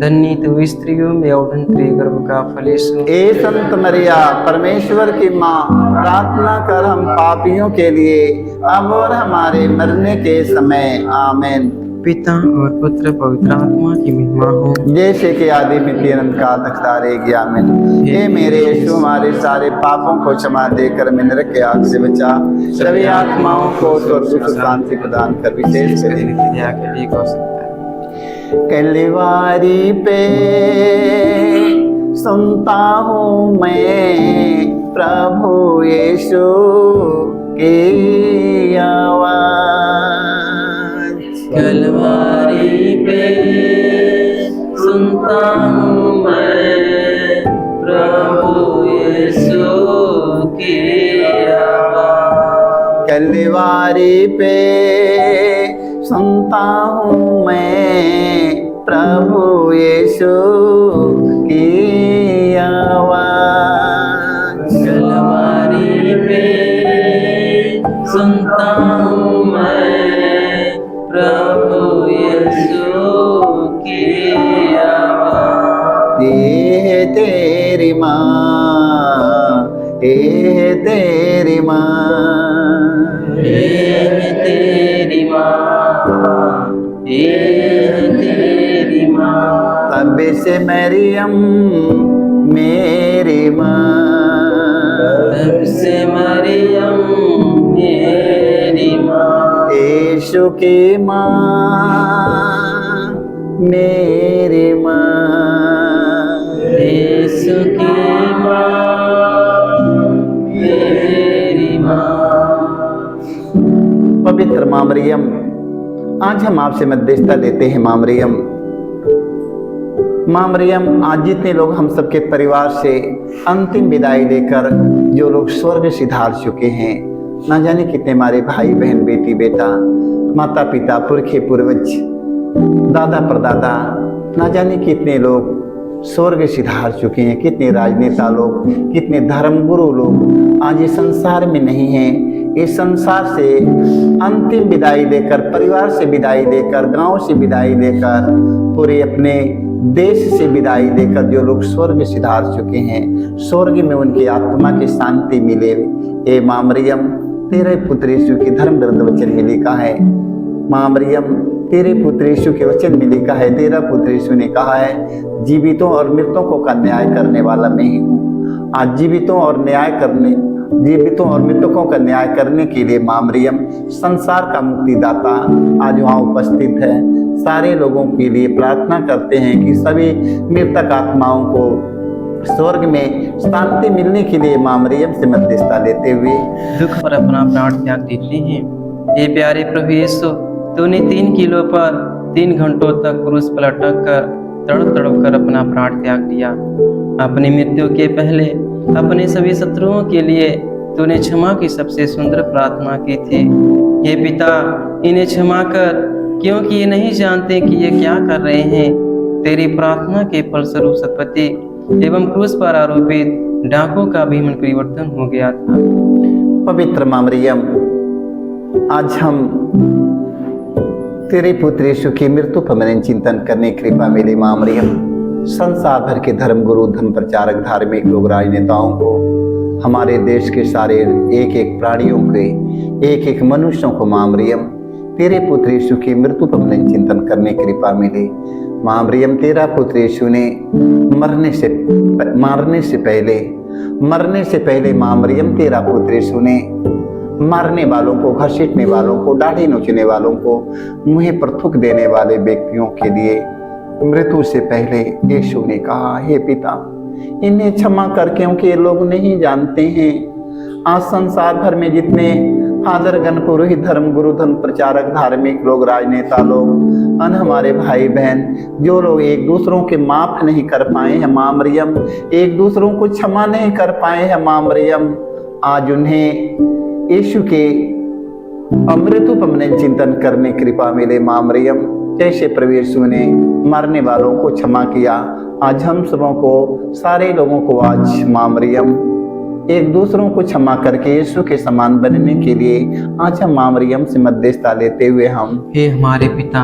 धन्य तू स्त्रियों में और तेरे गर्भ का फल यीशु। ए संत मरिया परमेश्वर की माँ, प्रार्थना कर हम पापियों के लिए अब और हमारे मरने के समय आमीन। पिता और पुत्र पवित्र आत्मा की महिमा हो, जैसे कि आदि में अनंत काल तक तारेगी आमीन। हे मेरे यीशु, हमारे सारे पापों को क्षमा देकर मैं नरक के आग से बचा, सभी आत्माओं को स्वर्ग सुख शांति प्रदान कर, विशेष कर दया के लिए हो सकता है। कलवारी पे सुनता हूँ मैं प्रभु यीशु की आवाज। कलवारी पे सुनता हूँ मैं प्रभु यीशु की आवाज। कलवारी पे सुनता हूँ मैं प्रभु यीशु की आवाज। कलवारी पे सुनता हूँ मैं प्रभु यीशु की आवाज। ये तेरी माँ, ये तेरी माँ, ये तेरी माँ, ये तेरी माँ। तब से मरियम मेरी माँ, तब से मरियम मेरी माँ। यीशु की माँ मेरी माँ, यीशु की माँ मेरी माँ। पवित्र माँ मरियम, आज हम आपसे मध्यस्थता लेते हैं। माँ मरियम, माँ मरियम, आज जितने लोग हम सबके परिवार से अंतिम विदाई लेकर जो लोग स्वर्ग सिधार चुके हैं, ना जाने कितने हमारे भाई बहन, बेटी बेटा, माता पिता, पुरखे पूर्वज, दादा परदादा, ना जाने कितने लोग स्वर्ग सिधार चुके हैं। कितने राजनेता लोग, कितने धर्मगुरु लोग आज इस संसार में नहीं हैं। इस संसार से अंतिम विदाई लेकर, परिवार से विदाई लेकर, गांव से विदाई लेकर, पूरे अपने देश से विदाई लेकर जो लोग स्वर्ग सिधार चुके हैं, स्वर्ग में उनकी आत्मा की शांति मिले। ए माँ मरियम, तेरे पुत्र यीशु की धर्म ग्रंथ वचन में लिखा है, माँ मरियम, तेरे पुत्र यीशु के वचन में लिखा है, तेरा पुत्र यीशु ने कहा है, जीवितों और मृतकों का न्याय करने वाला मैं ही हूँ। आज जीवितों और मृतकों का न्याय करने के लिए माँ मरियम, संसार का मुक्तिदाता, आज वहाँ उपस्थित है। सारे लोगों के लिए प्रार्थना करते हैं कि सभी मृतक आत्माओं को स्वर्ग में शांति मिलने के लिए माँ मरियम से मध्यस्थता लेते हुए दुख पर अपना प्राण त्याग देते हैं। हे प्यारे प्रभु यीशु, तूने 3 किलो पर 3 घंटों तक क्रूस पर लटक कर तड़प तड़प कर अपना प्राण त्याग दिया। अपनी मृत्यु के पहले अपने सभी शत्रुओं के लिए तूने क्षमा की सबसे सुंदर प्रार्थना की थी। हे पिता, इन्हें क्षमा कर, क्योंकि ये नहीं जानते कि ये क्या कर रहे हैं। तेरी प्रार्थना के फलस्वरूप सतपति एवं क्रूस पर आरोपित डाकुओं का भी मन परिवर्तन हो गया था। पवित्र माँ मरियम, आज हम तेरे पुत्र यीशु की मृत्यु पर मन चिंतन करने की कृपा मिले। माँ मरियम, संसार भर के धर्म गुरु, धर्म प्रचारक, धार्मिक लोग, राजनेताओं को, हमारे देश के सारे एक एक प्राणियों के, एक एक मनुष्यों को माँ मरियम, तेरे पुत्र यीशु की मृत्यु पर मन चिंतन करने की कृपा मिले। माँ मरियम तेरा पुत्र यीशु ने मरने से पहले माँ मरियम तेरा पुत्र यीशु ने मारने वालों को, घसीटने वालों को, दाढ़ी नोचने वालों को, मुंह पर थूक देने वाले व्यक्तियों के लिए मृत्यु से पहले यीशु ने कहा, हे पिता इन्हें क्षमा कर, क्योंकि ये लोग नहीं जानते हैं। आज संसार भर में जितने फादरगण, पुरोहित, धर्म गुरु, धर्म प्रचारक, धार्मिक लोग, राजनेता लोग, हमारे भाई बहन, जो लोग एक दूसरों के माफ नहीं कर पाए हैं माँ मरियम, एक दूसरों को क्षमा नहीं कर पाए हैं माँ मरियम, आज उन्हें यीशु के अमृतोपमन चिंतन करने कृपा मिले माँ मरियम। जैसे प्रभु यीशु ने मरने वालों को क्षमा किया, आज हम सबों को, सारे लोगों को आज माँ मरियम एक दूसरों को क्षमा करके यीशु के समान बनने के लिए आज हम माँ मरियम से मध्यस्थता लेते हुए हम, हे हमारे पिता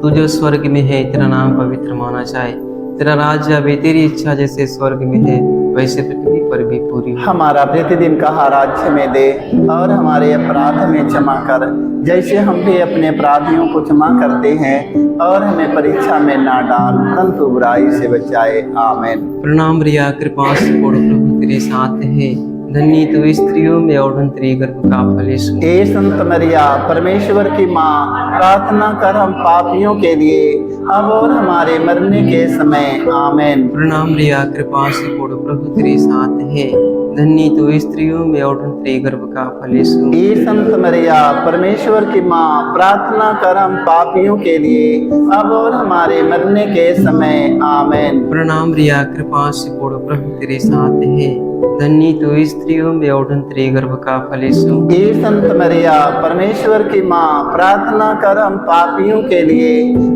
तू जो स्वर्ग में है, तेरा नाम पवित्र माना जाए, तेरा राज्य आवे, तेरी इच्छा जैसे स्वर्ग में है वैसे पृथ्वी पर भी पूरी हो। हमारा प्रतिदिन का राज्य में दे और हमारे अपराध में क्षमा कर, जैसे हम भी अपने अपराधियों को क्षमा करते हैं, और हमें परीक्षा में ना डाल परंतु बुराई से बचाए। आमीन। प्रणाम मरिया, कृपा से पूर्ण प्रभु तेरे साथ है, धन्य तू स्त्रियों में और धन्य तेरे गर्भ का फल यीशु। हे संत मरिया परमेश्वर की माँ, प्रार्थना कर हम पापियों के लिए अब और हमारे मरने के समय। आमीन। प्रणाम मरिया, कृपा से पूर्ण प्रभु तेरे साथ है, धन्य तू स्त्रियों में और धन्य तेरे गर्भ का फल यीशु। हे संत मरिया परमेश्वर की माँ, प्रार्थना कर हम पापियों के लिए अब और हमारे मरने के समय। आमीन। प्रणाम मरिया, कृपा से पूर्ण प्रभु तेरे साथ है, धन्य तू स्त्रियों में और धन्य तेरे गर्भ का फल यीशु। हे संत मरिया परमेश्वर की माँ, प्रार्थना कर हम पापियों के लिए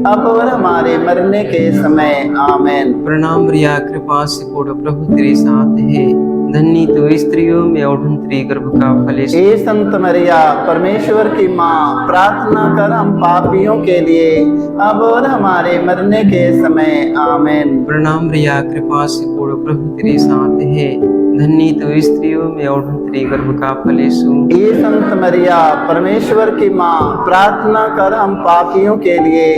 अब और हमारे मरने के समय। आमीन। प्रणाम मरिया, कृपा से पूर्ण प्रभु तेरे साथ है, धन्य तू स्त्रियों में और धन्य तेरे गर्भ का फल यीशु। हे संत मरिया परमेश्वर की माँ, प्रार्थना कर हम पापियों के लिए अब और हमारे मरने के समय। आमीन। प्रणाम मरिया, कृपा से पूर्ण प्रभु तेरे साथ है, धन्य तू स्त्रियों में और धन्य तेरे गर्भ का फल यीशु। हे संत मरिया परमेश्वर की माँ, प्रार्थना कर हम पापियों के लिए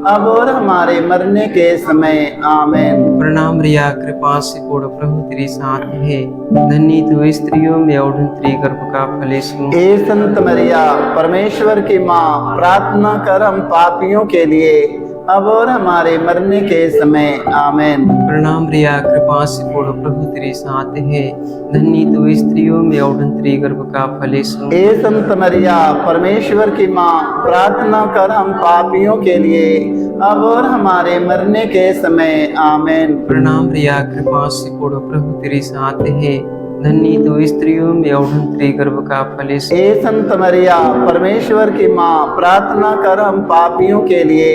अब और हमारे मरने के समय। आमीन। प्रणाम मरिया, कृपा से पूर्ण प्रभु तेरे साथ है, धन्य तू स्त्रियों में और धन्य तेरे गर्भ का फल यीशु। हे संत मरिया परमेश्वर की माँ, प्रार्थना कर हम पापियों के लिए अब और हमारे मरने के समय। आमीन। प्रणाम मरिया, कृपा से पूर्ण प्रभु तेरे साथ है, धन्य तू स्त्रियों में और धन्य तेरे गर्भ का फल यीशु। हे संत मरिया परमेश्वर की माँ, प्रार्थना कर हम पापियों के लिए अब और हमारे मरने के समय। आमीन। प्रणाम मरिया, कृपा से पूर्ण प्रभु तेरे साथ है, धन्य तू स्त्रियों में और धन्य तेरे गर्भ का फल यीशु। हे संत मरिया परमेश्वर की माँ, प्रार्थना कर हम पापियों के लिए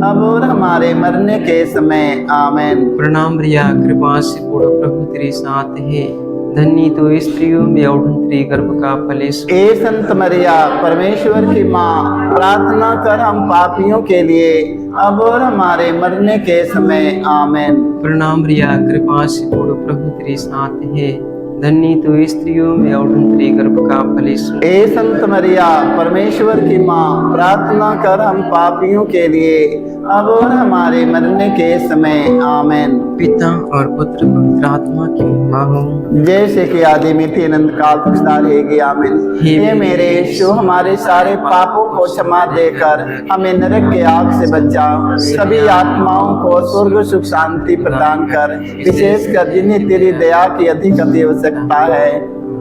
अब और हमारे मरने के समय। आमीन। प्रणाम मरिया, कृपा से पूर्ण प्रभु तेरे साथ है, धन्य तू स्त्रियों में और धन्य तेरे गर्भ का फल यीशु। हे संत मरिया परमेश्वर की माँ, प्रार्थना कर हम पापियों के लिए अब और हमारे मरने के समय। आमीन। प्रणाम मरिया, कृपा से पूर्ण प्रभु तेरे साथ है, धन्य तू स्त्रियों में और धन्य तेरे गर्भ का फल यीशु। हे संत मरिया परमेश्वर की माँ, प्रार्थना कर हम पापियों के लिए अब और हमारे मरने के समय। आमीन। पिता और पुत्र पवित्र आत्मा की महिमा हो, जैसे कि आदि में थी अनंत काल तक सदा रहेगी। आमीन। हे मेरे यीशु, हमारे सारे पापों को क्षमा देकर हमें नरक के आग से बचा, सभी आत्माओं को स्वर्ग सुख शांति प्रदान कर, विशेषकर जिन्हें तेरी दया की अधिक आवश्यकता है।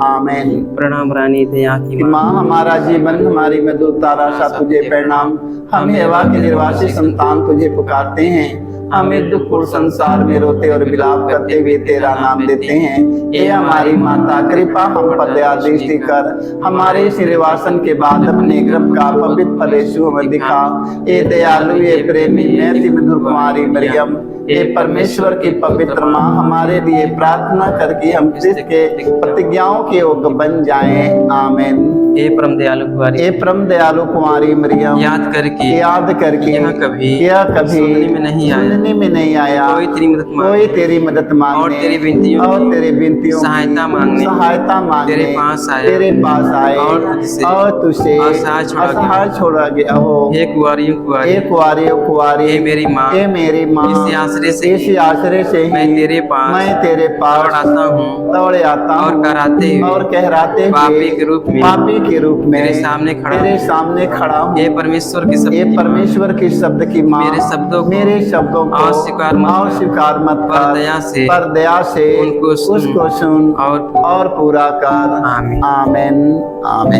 आमीन। प्रणाम रानी दया की माँ, हमारा जीवन हमारी मधुरता आशा तुझे प्रणाम। हम हवा के निर्वासित संतान तुझे पुकारते हैं, हमें दुखपूर्ण संसार में रोते और विलाप करते हुए तेरा नाम देते हैं। ये हमारी माता, कृपा हम पर दया दृष्टि कर, हमारे श्रीवासन के बाद अपने गर्भ का पवित्र फल यीशु हमें दिखा। ये दयालु, ये प्रेमी, मैत्री मधुर कुमारी मरियम, ये परमेश्वर की पवित्र माँ, हमारे लिए प्रार्थना करके हम क्रिस्त के प्रतिज्ञाओं के योग्य बन जाएं। आमीन। हे परम दयालु कुंवारी ये परम दयालु कुमारी मरियम याद करके यह कभी सुनने में नहीं आया, सुनने में नहीं आया, कोई तेरी मदद मांगे, कोई तेरी मदद मांगने और तेरी विनतियों और की तेरी विनतियों की सहायता मांगने तेरे पास आए और तुझसे और तुझसे असहाय छोड़ा गया हो। हे कुंवारियों कुंवारी, हे कुंवारी हे मेरी माँ, हे मेरी माँ, इसी आश्रय से इसी आश्रय से ही मैं तेरे पास दौड़ आता हूँ दौड़े आता और हूँ कराते हुए और कहराते पापी के रूप में तेरे सामने खड़ा हूँ। हे परमेश्वर के शब्द ये की माँ, परमेश्वर के शब्द की माँ, मेरे शब्दों को अस्वीकार मत कर, पर दया से उनको सुन उसको सुन और और पूरा कर। आमीन। आमीन आमीन।